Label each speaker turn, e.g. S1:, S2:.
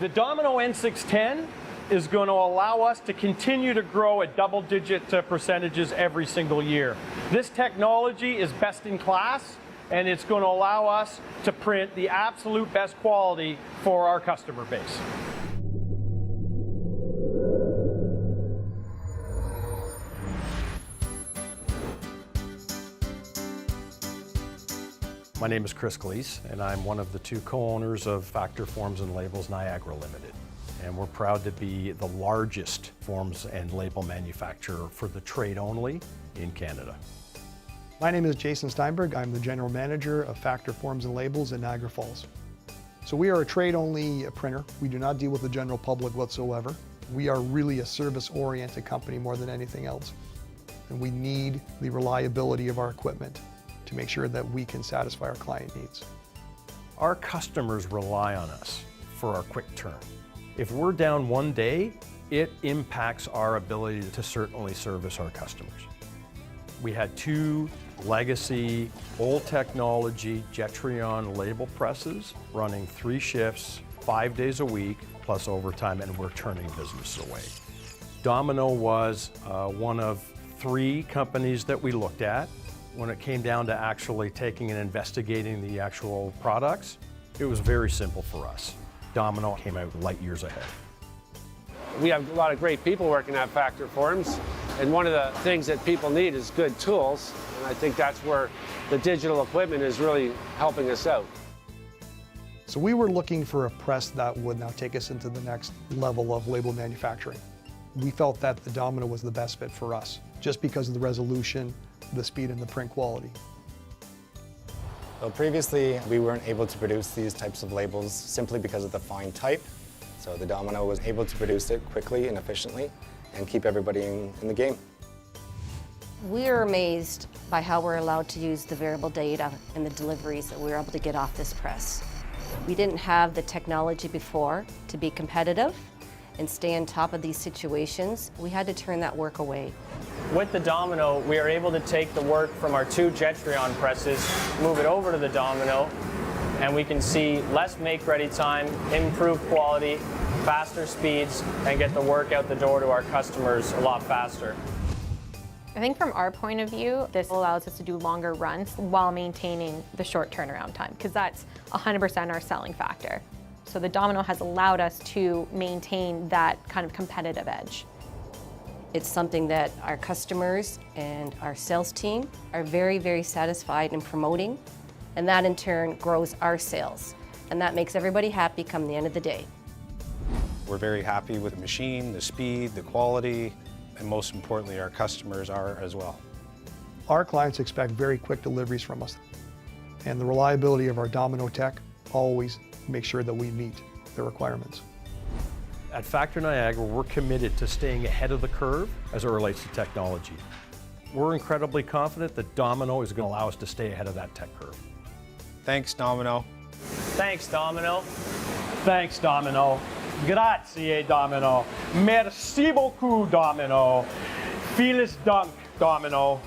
S1: The Domino N610 is going to allow us to continue to grow at double-digit percentages every single year. This technology is best in class, and it's going to allow us to print the absolute best quality for our customer base. My name is Chris Gleese, and I'm one of the two co-owners of Factor Forms and Labels Niagara Limited. And we're proud to be the largest forms and label manufacturer for the trade only in Canada.
S2: My name is Jason Steinberg. I'm the General Manager of Factor Forms and Labels in Niagara Falls. So we are a trade-only printer. We do not deal with the general public whatsoever. We are really a service-oriented company more than anything else. And we need the reliability of our equipment to make sure that we can satisfy our client needs.
S1: Our customers rely on us for our quick turn. If we're down one day, it impacts our ability to certainly service our customers. We had two legacy, old technology Jetreon label presses running 3 shifts, 5 days a week, plus overtime, and we're turning business away. Domino was one of 3 companies that we looked at. When it came down to actually taking and investigating the actual products, it was very simple for us. Domino came out light years ahead.
S3: We have a lot of great people working at Factor Forms, and one of the things that people need is good tools, and I think that's where the digital equipment is really helping us out.
S2: So we were looking for a press that would now take us into the next level of label manufacturing. We felt that the Domino was the best fit for us, just because of the resolution, the speed, and the print quality.
S4: Well, previously we weren't able to produce these types of labels simply because of the fine type. So the Domino was able to produce it quickly and efficiently and keep everybody in the game.
S5: We are amazed by how we're allowed to use the variable data and the deliveries that we were able to get off this press. We didn't have the technology before to be competitive and stay on top of these situations. We had to turn that work away.
S6: With the Domino, we are able to take the work from our 2 Jetreon presses, move it over to the Domino, and we can see less make-ready time, improved quality, faster speeds, and get the work out the door to our customers a lot faster.
S7: I think from our point of view, this allows us to do longer runs while maintaining the short turnaround time, because that's 100% our selling factor. So the Domino has allowed us to maintain that kind of competitive edge.
S5: It's something that our customers and our sales team are very, very satisfied in promoting, and that in turn grows our sales. And that makes everybody happy come the end of the day.
S8: We're very happy with the machine, the speed, the quality, and most importantly, our customers are as well.
S2: Our clients expect very quick deliveries from us, and the reliability of our Domino tech always makes sure that we meet the requirements.
S1: At Factor Niagara, we're committed to staying ahead of the curve as it relates to technology. We're incredibly confident that Domino is going to allow us to stay ahead of that tech curve.
S8: Thanks, Domino.
S6: Thanks, Domino.
S1: Thanks, Domino. Grazie, Domino. Merci beaucoup, Domino. Vielen Dank, Domino.